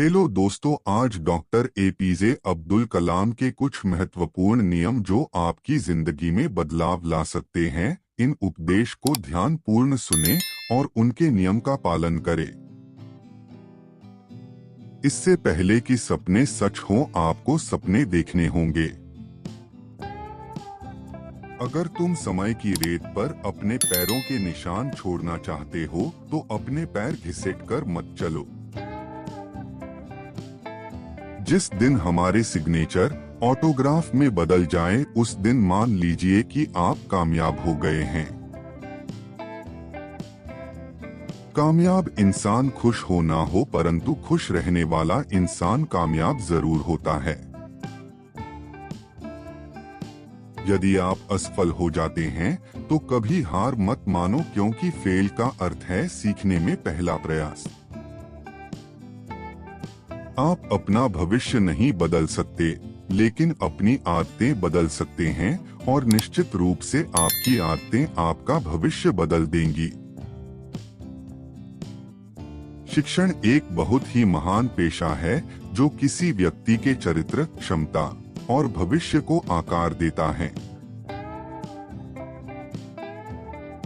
Hello दोस्तों, आज doctor APJ Abdul Kalam के कुछ महत्वपूर्ण नियम जो आपकी जिंदगी में बदलाव ला सकते हैं। इन उपदेश को ध्यानपूर्ण सुने और उनके नियम का पालन करें। इससे पहले कि सपने सच हों, आपको सपने देखने होंगे। अगर तुम समय की रेत पर अपने पैरों के निशान छोड़ना चाहते हो तो अपने पैर घिसेटकर मत चलो। जिस दिन हमारे सिग्नेचर ऑटोग्राफ में बदल जाए, उस दिन मान लीजिए कि आप कामयाब हो गए हैं। कामयाब इंसान खुश हो ना हो, परंतु खुश रहने वाला इंसान कामयाब जरूर होता है। यदि आप असफल हो जाते हैं तो कभी हार मत मानो, क्योंकि फेल का अर्थ है सीखने में पहला प्रयास। आप अपना भविष्य नहीं बदल सकते, लेकिन अपनी आदतें बदल सकते हैं, और निश्चित रूप से आपकी आदतें आपका भविष्य बदल देंगी। शिक्षण एक बहुत ही महान पेशा है जो किसी व्यक्ति के चरित्र, क्षमता और भविष्य को आकार देता है।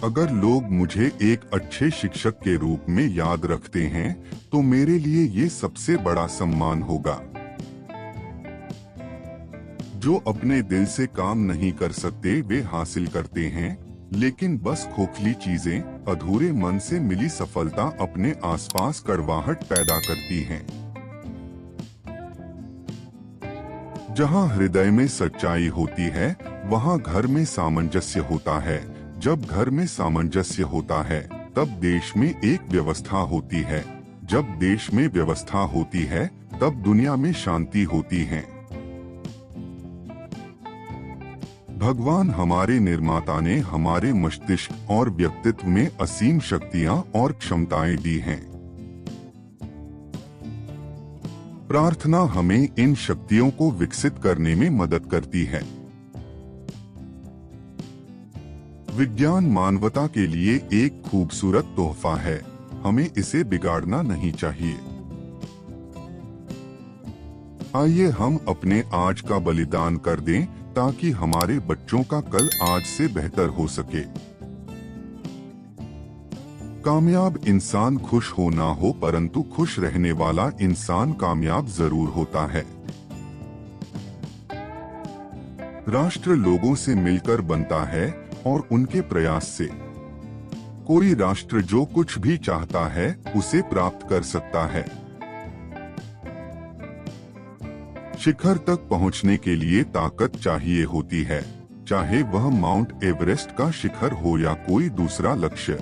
अगर लोग मुझे एक अच्छे शिक्षक के रूप में याद रखते हैं तो मेरे लिए ये सबसे बड़ा सम्मान होगा। जो अपने दिल से काम नहीं कर सकते वे हासिल करते हैं, लेकिन बस खोखली चीजें, अधूरे मन से मिली सफलता अपने आसपास कड़वाहट पैदा करती हैं। जहां हृदय में सच्चाई होती है वहां घर में सामंजस्य होता है। जब घर में सामंजस्य होता है तब देश में एक व्यवस्था होती है। जब देश में व्यवस्था होती है तब दुनिया में शांति होती है। भगवान हमारे निर्माता ने हमारे मस्तिष्क और व्यक्तित्व में असीम शक्तियां और क्षमताएं दी हैं। प्रार्थना हमें इन शक्तियों को विकसित करने में मदद करती है। विज्ञान मानवता के लिए एक खूबसूरत तोहफा है, हमें इसे बिगाड़ना नहीं चाहिए। आइए हम अपने आज का बलिदान कर दें ताकि हमारे बच्चों का कल आज से बेहतर हो सके। कामयाब इंसान खुश हो ना हो, परंतु खुश रहने वाला इंसान कामयाब जरूर होता है। राष्ट्र लोगों से मिलकर बनता है और उनके प्रयास से। कोई राष्ट्र जो कुछ भी चाहता है उसे प्राप्त कर सकता है। शिखर तक पहुंचने के लिए ताकत चाहिए होती है, चाहे वह माउंट एवरेस्ट का शिखर हो या कोई दूसरा लक्ष्य।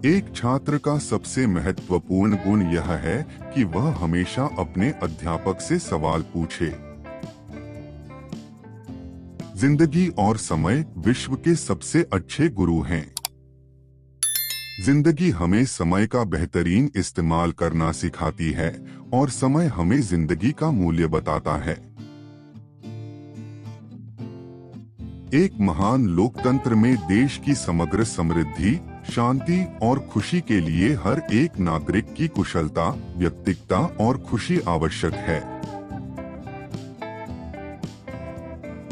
एक छात्र का सबसे महत्वपूर्ण गुण यह है कि वह हमेशा अपने अध्यापक से सवाल पूछे। जिंदगी और समय विश्व के सबसे अच्छे गुरु हैं। जिंदगी हमें समय का बेहतरीन इस्तेमाल करना सिखाती है और समय हमें जिंदगी का मूल्य बताता है। एक महान लोकतंत्र में देश की समग्र समृद्धि, शांति और खुशी के लिए हर एक नागरिक की कुशलता, व्यक्तित्व और खुशी आवश्यक है।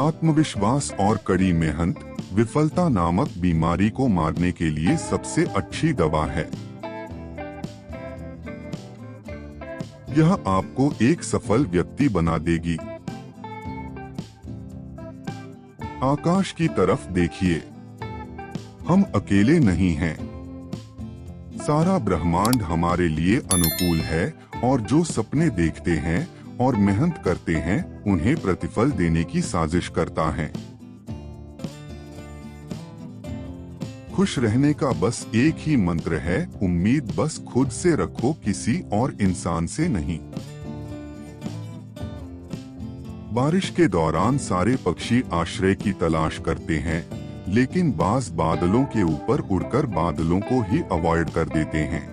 आत्मविश्वास और कड़ी मेहनत विफलता नामक बीमारी को मारने के लिए सबसे अच्छी दवा है। यह आपको एक सफल व्यक्ति बना देगी। आकाश की तरफ देखिए, हम अकेले नहीं हैं। सारा ब्रह्मांड हमारे लिए अनुकूल है, और जो सपने देखते हैं और मेहनत करते हैं उन्हें प्रतिफल देने की साजिश करता है। खुश रहने का बस एक ही मंत्र है, उम्मीद बस खुद से रखो, किसी और इंसान से नहीं। बारिश के दौरान सारे पक्षी आश्रय की तलाश करते हैं, लेकिन बाज बादलों के ऊपर उड़कर बादलों को ही अवॉइड कर देते हैं।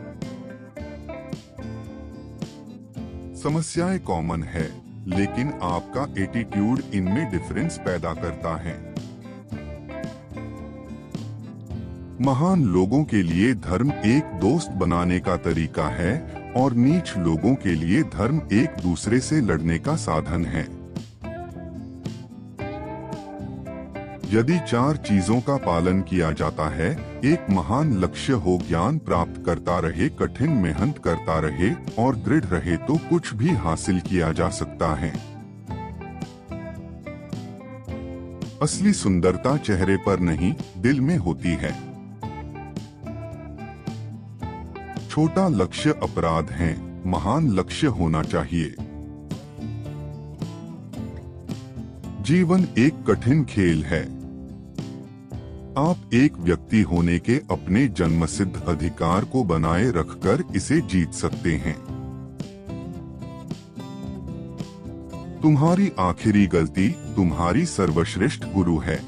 समस्याएं कॉमन है, लेकिन आपका एटीट्यूड इनमें डिफरेंस पैदा करता है। महान लोगों के लिए धर्म एक दोस्त बनाने का तरीका है और नीच लोगों के लिए धर्म एक दूसरे से लड़ने का साधन है। यदि 4 चीजों का पालन किया जाता है, एक महान लक्ष्य हो, ज्ञान प्राप्त करता रहे, कठिन मेहनत करता रहे और दृढ़ रहे, तो कुछ भी हासिल किया जा सकता है। असली सुंदरता चेहरे पर नहीं, दिल में होती है। छोटा लक्ष्य अपराध है, महान लक्ष्य होना चाहिए। जीवन एक कठिन खेल है। आप एक व्यक्ति होने के अपने जन्मसिद्ध अधिकार को बनाए रखकर इसे जीत सकते हैं। तुम्हारी आखिरी गलती तुम्हारी सर्वश्रेष्ठ गुरु है।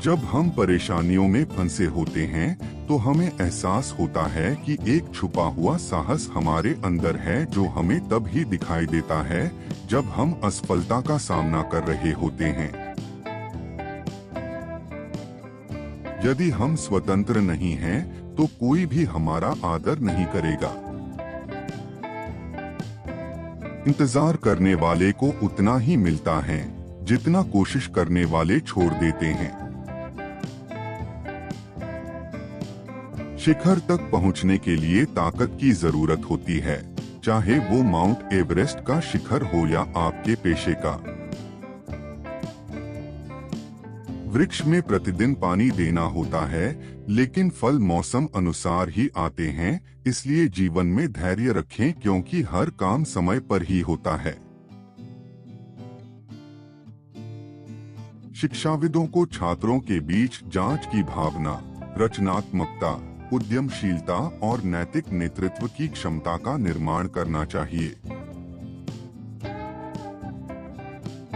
जब हम परेशानियों में फंसे होते हैं तो हमें एहसास होता है कि एक छुपा हुआ साहस हमारे अंदर है, जो हमें तब ही दिखाई देता है जब हम असफलता का सामना कर रहे होते हैं। यदि हम स्वतंत्र नहीं हैं, तो कोई भी हमारा आदर नहीं करेगा। इंतजार करने वाले को उतना ही मिलता है जितना कोशिश करने वाले छोड़ देते हैं। शिखर तक पहुंचने के लिए ताकत की जरूरत होती है, चाहे वो माउंट एवरेस्ट का शिखर हो या आपके पेशे का। वृक्ष में प्रतिदिन पानी देना होता है, लेकिन फल मौसम अनुसार ही आते हैं। इसलिए जीवन में धैर्य रखें, क्योंकि हर काम समय पर ही होता है। शिक्षाविदों को छात्रों के बीच जांच की भावना, रचनात्मकता, उद्यमशीलता और नैतिक नेतृत्व की क्षमता का निर्माण करना चाहिए।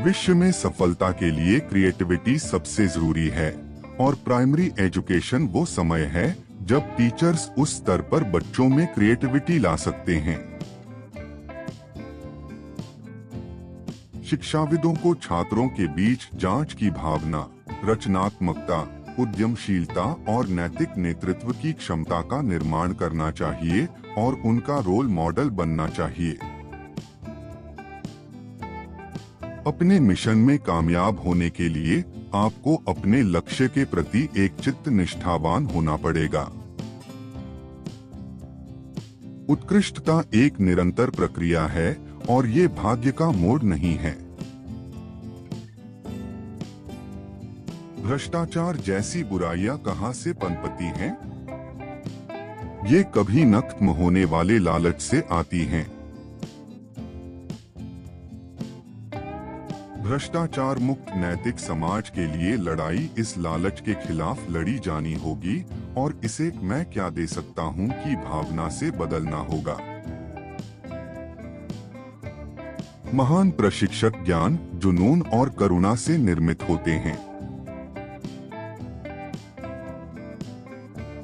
विश्व में सफलता के लिए क्रिएटिविटी सबसे जरूरी है, और प्राइमरी एजुकेशन वो समय है जब टीचर्स उस स्तर पर बच्चों में क्रिएटिविटी ला सकते हैं। शिक्षाविदों को छात्रों के बीच जांच की भावना, रचनात्मकता, उद्यमशीलता और नैतिक नेतृत्व की क्षमता का निर्माण करना चाहिए और उनका रोल मॉडल बनना चाहिए। अपने मिशन में कामयाब होने के लिए आपको अपने लक्ष्य के प्रति एकचित्त निष्ठावान होना पड़ेगा। उत्कृष्टता एक निरंतर प्रक्रिया है और ये भाग्य का मोड़ नहीं है। भ्रष्टाचार जैसी बुराइयां कहां से पनपती हैं? ये कभी न खत्म होने वाले लालच से आती हैं। भ्रष्टाचार मुक्त नैतिक समाज के लिए लड़ाई इस लालच के खिलाफ लड़ी जानी होगी और इसे मैं क्या दे सकता हूं की भावना से बदलना होगा। महान प्रशिक्षक ज्ञान, जुनून और करुणा से निर्मित होते हैं।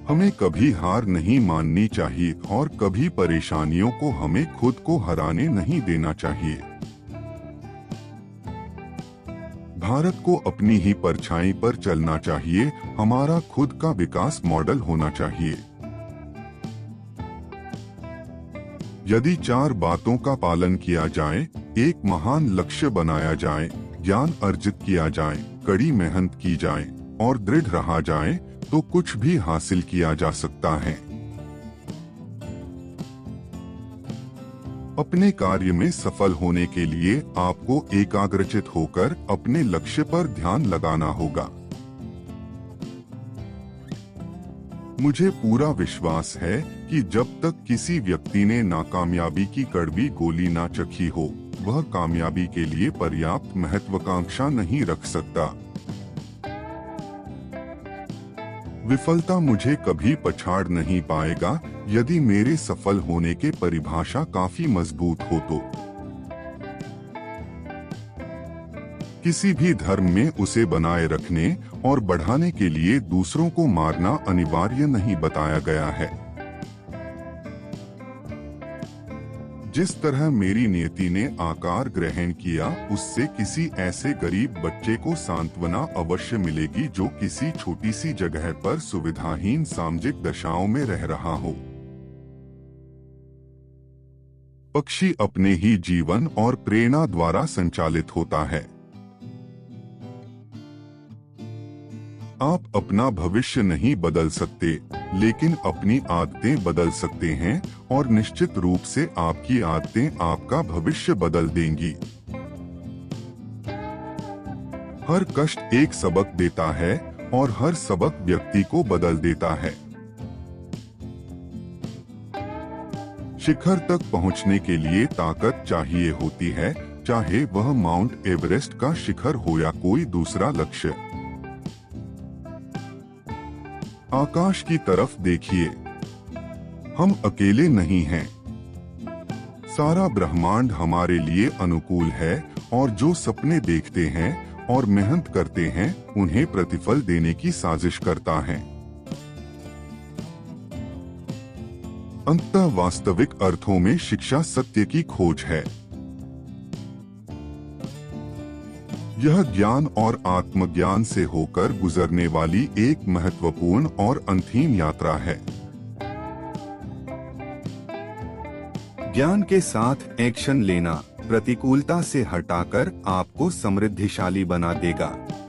हमें कभी हार नहीं माननी चाहिए और कभी परेशानियों को हमें खुद को हराने नहीं देना चाहिए। भारत को अपनी ही परछाई पर चलना चाहिए, हमारा खुद का विकास मॉडल होना चाहिए। यदि 4 बातों का पालन किया जाए, एक महान लक्ष्य बनाया जाए, ज्ञान अर्जित किया जाए, कड़ी मेहनत की जाए और दृढ़ रहा जाए, तो कुछ भी हासिल किया जा सकता है। अपने कार्य में सफल होने के लिए आपको एकाग्रचित होकर अपने लक्ष्य पर ध्यान लगाना होगा। मुझे पूरा विश्वास है कि जब तक किसी व्यक्ति ने नाकामयाबी की कड़वी गोली ना चखी हो, वह कामयाबी के लिए पर्याप्त महत्वाकांक्षा नहीं रख सकता। विफलता मुझे कभी पछाड़ नहीं पाएगा यदि मेरे सफल होने के परिभाषा काफी मजबूत हो तो। किसी भी धर्म में उसे बनाए रखने और बढ़ाने के लिए दूसरों को मारना अनिवार्य नहीं बताया गया है। जिस तरह मेरी नियति ने आकार ग्रहण किया, उससे किसी ऐसे गरीब बच्चे को सांत्वना अवश्य मिलेगी जो किसी छोटी सी जगह पर सुविधाहीन सामाजिक दशाओं में रह रहा हो। पक्षी अपने ही जीवन और प्रेरणा द्वारा संचालित होता है। आप अपना भविष्य नहीं बदल सकते, लेकिन अपनी आदतें बदल सकते हैं, और निश्चित रूप से आपकी आदतें आपका भविष्य बदल देंगी। हर कष्ट एक सबक देता है और हर सबक व्यक्ति को बदल देता है। शिखर तक पहुंचने के लिए ताकत चाहिए होती है, चाहे वह माउंट एवरेस्ट का शिखर हो या कोई दूसरा लक्ष्य। आकाश की तरफ देखिए, हम अकेले नहीं हैं। सारा ब्रह्मांड हमारे लिए अनुकूल है, और जो सपने देखते हैं और मेहनत करते हैं, उन्हें प्रतिफल देने की साजिश करता है। अंततः वास्तविक अर्थों में शिक्षा सत्य की खोज है। यह ज्ञान और आत्मज्ञान से होकर गुजरने वाली एक महत्वपूर्ण और अंतिम यात्रा है। ज्ञान के साथ एक्शन लेना प्रतिकूलता से हटाकर आपको समृद्धिशाली बना देगा।